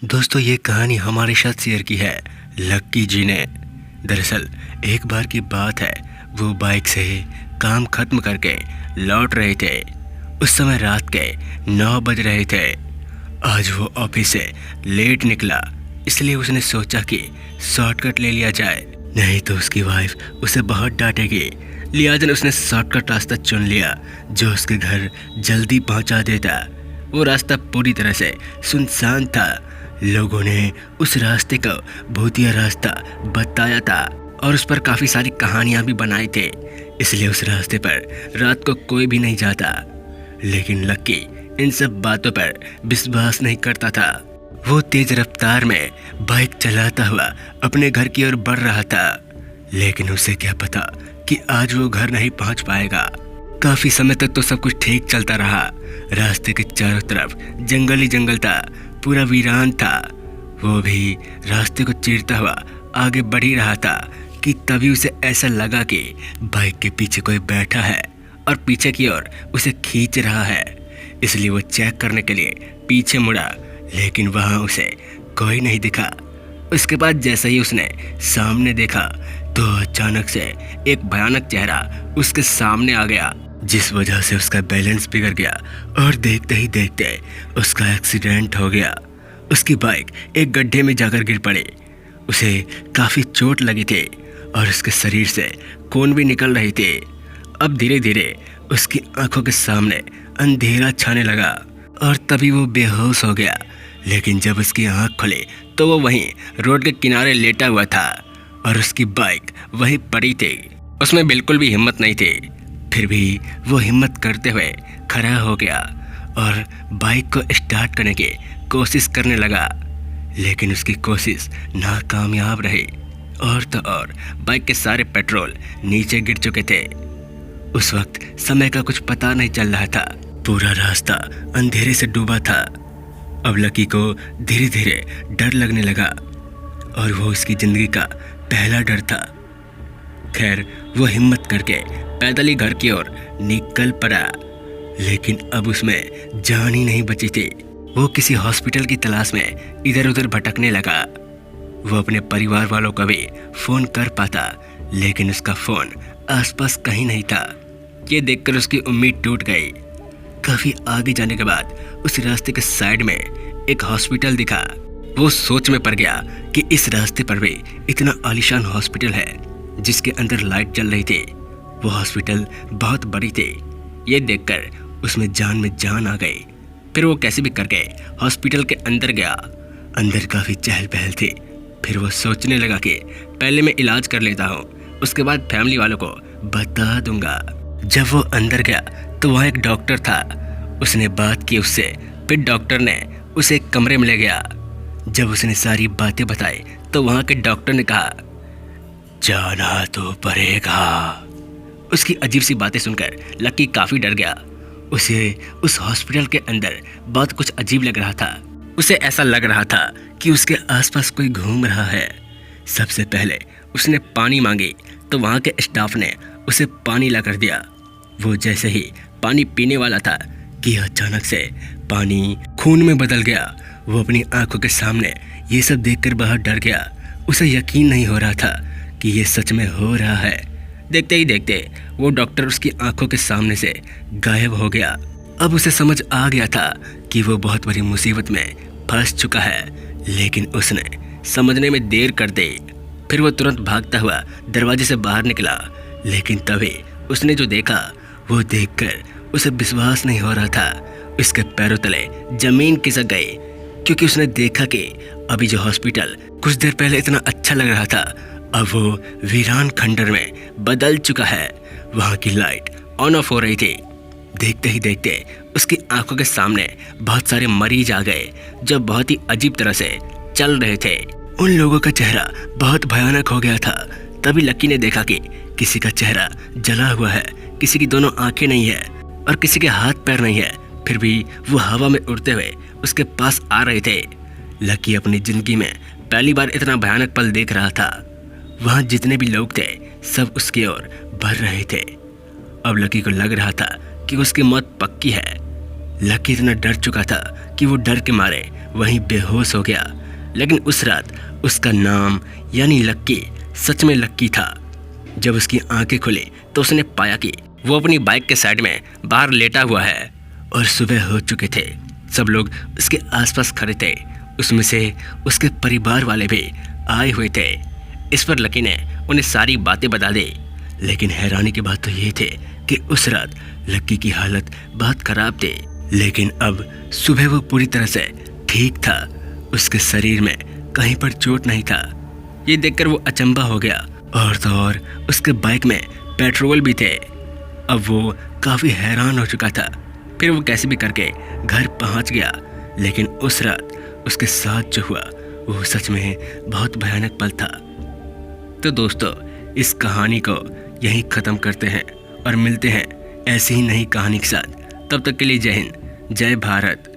दोस्तों ये कहानी हमारे साथ शेयर की है लक्की जी ने। दरअसल एक बार की बात है, वो बाइक से काम खत्म करके लौट रहे थे। उस समय रात के 9 बज रहे थे। आज वो ऑफिस से लेट निकला, इसलिए उसने सोचा कि शॉर्टकट ले लिया जाए, नहीं तो उसकी वाइफ उसे बहुत डांटेगी। लिहाजा उसने शॉर्टकट रास्ता चुन लिया जो उसके घर जल्दी पहुंचा देता। वो रास्ता पूरी तरह से सुनसान था। लोगों ने उस रास्ते को भूतिया रास्ता बताया था और उस पर काफ़ी सारी कहानियां भी बनाई थे, इसलिए उस रास्ते पर रात को कोई भी नहीं जाता। लेकिन लक्की इन सब बातों पर विश्वास नहीं करता था। वो तेज रफ्तार में बाइक चलाता हुआ अपने घर की ओर बढ़ रहा था, लेकिन उसे क्या पता कि आज वो घर नहीं पहुंच पाएगा। काफी समय तक तो सब कुछ ठीक चलता रहा। रास्ते के चारों तरफ जंगल ही जंगल था, पूरा वीरान था। वो भी रास्ते को चीरता हुआ आगे बढ़ ही रहा था कि तभी उसे ऐसा लगा कि बाइक के पीछे कोई बैठा है और पीछे की ओर उसे खींच रहा है। इसलिए वो चेक करने के लिए पीछे मुड़ा, लेकिन वहां उसे कोई नहीं दिखा। उसके बाद जैसे ही उसने सामने देखा तो अचानक से एक भयानक चेहरा उसके सामने आ गया, जिस वजह से उसका बैलेंस बिगड़ गया और देखते ही देखते उसका एक्सीडेंट हो गया। उसकी बाइक एक गड्ढे में जाकर गिर पड़ी। उसे काफ़ी चोट लगी थी और उसके शरीर से खून भी निकल रही थी। अब धीरे धीरे उसकी आंखों के सामने अंधेरा छाने लगा और तभी वो बेहोश हो गया। लेकिन जब उसकी आंख खुली तो वो वहीं रोड के किनारे लेटा हुआ था और उसकी बाइक वहीं पड़ी थी। उसमें बिल्कुल भी हिम्मत नहीं थी, फिर भी वो हिम्मत करते हुए खड़ा हो गया और बाइक को स्टार्ट करने की कोशिश करने लगा। लेकिन उसकी कोशिश नाकामयाब रही और तो और बाइक के सारे पेट्रोल नीचे गिर चुके थे। उस वक्त समय का कुछ पता नहीं चल रहा था। पूरा रास्ता अंधेरे से डूबा था। अब लकी को धीरे धीरे डर लगने लगा और वो उसकी जिंदगी का पहला डर था। खैर वो हिम्मत करके पैदल ही घर की ओर निकल पड़ा, लेकिन अब उसमें जान ही नहीं बची थी। वो किसी हॉस्पिटल की तलाश में इधर उधर भटकने लगा। वो अपने परिवार वालों को भी फोन कर पाता, लेकिन उसका फोन आसपास कहीं नहीं था। ये देखकर उसकी उम्मीद टूट गई। काफी आगे जाने के बाद उस रास्ते के साइड में एक हॉस्पिटल दिखा। वो सोच में पड़ गया कि इस रास्ते पर भी इतना आलीशान हॉस्पिटल है जिसके अंदर लाइट जल रही थी। वो हॉस्पिटल बहुत बड़ी थी। ये देखकर उसमें जान में जान आ गई। फिर वो कैसे भी करके हॉस्पिटल के अंदर गया। अंदर काफी चहल पहल थी। फिर वो सोचने लगा कि पहले मैं इलाज कर लेता हूँ, उसके बाद फैमिली वालों को बता दूंगा। जब वो अंदर गया तो वहाँ एक डॉक्टर था। उसने बात की उससे, फिर डॉक्टर ने उसे एक कमरे में ले गया। जब उसने सारी बातें बताई तो वहाँ के डॉक्टर ने कहा, जाना तो पड़ेगा। उसकी अजीब सी बातें सुनकर लक्की काफ़ी डर गया। उसे उस हॉस्पिटल के अंदर बहुत कुछ अजीब लग रहा था। उसे ऐसा लग रहा था कि उसके आसपास कोई घूम रहा है। सबसे पहले उसने पानी मांगी तो वहाँ के स्टाफ ने उसे पानी ला कर दिया। वो जैसे ही पानी पीने वाला था कि अचानक से पानी खून में बदल गया। वो अपनी आंखों के सामने ये सब देखकर बहुत डर गया। उसे यकीन नहीं हो रहा था कि ये सच में हो रहा है। देखते ही देखते वो डॉक्टर उसकी आंखों के सामने से गायब हो गया। अब उसे समझ आ गया था कि वो बहुत बड़ी मुसीबत में फंस चुका है, लेकिन उसने समझने में देर कर दी। फिर वो तुरंत भागता हुआ दरवाजे से बाहर निकला, लेकिन तभी उसने जो देखा वो देखकर उसे विश्वास नहीं हो रहा था। उसके पैरों तले जमीन खिसक गई, क्योंकि उसने देखा कि अभी जो हॉस्पिटल कुछ देर पहले इतना अच्छा लग रहा था, अब वो वीरान खंडर में बदल चुका है। वहाँ की लाइट ऑन ऑफ हो रही थी। देखते ही देखते उसकी आंखों के सामने बहुत सारे मरीज आ गए जो बहुत ही अजीब तरह से चल रहे थे। उन लोगों का चेहरा बहुत भयानक हो गया था। तभी लक्की ने देखा कि किसी का चेहरा जला हुआ है, किसी की दोनों आंखें नहीं है और किसी के हाथ पैर नहीं है। फिर भी वो हवा में उड़ते हुए उसके पास आ रहे थे। लक्की अपनी जिंदगी में पहली बार इतना भयानक पल देख रहा था। वहाँ जितने भी लोग थे सब उसकी ओर बढ़ रहे थे। अब लक्की को लग रहा था कि उसकी मौत पक्की है। लक्की इतना डर चुका था कि वो डर के मारे वहीं बेहोश हो गया। लेकिन उस रात उसका नाम यानी लक्की सच में लक्की था। जब उसकी आंखें खुली तो उसने पाया कि वो अपनी बाइक के साइड में बाहर लेटा हुआ है और सुबह हो चुके थे। सब लोग उसके आसपास खड़े थे, उसमें से उसके परिवार वाले भी आए हुए थे। इस पर लकी ने उन्हें सारी बातें बता दी। लेकिन हैरानी की बात तो ये थी कि उस रात लक्की की हालत बहुत खराब थी। लेकिन अब सुबह वो पूरी तरह से ठीक था, उसके शरीर में कहीं पर चोट नहीं था। ये देखकर वो अचंभा हो गया। और तो और उसके बाइक में पेट्रोल भी थे। अब वो काफ़ी हैरान हो चुका था। फिर वो कैसे भी करके घर पहुंच गया। लेकिन उस रात उसके साथ जो हुआ वो सच में बहुत भयानक पल था। तो दोस्तों, इस कहानी को यहीं ख़त्म करते हैं और मिलते हैं ऐसी ही नई कहानी के साथ। तब तक के लिए जय हिंद, जय भारत।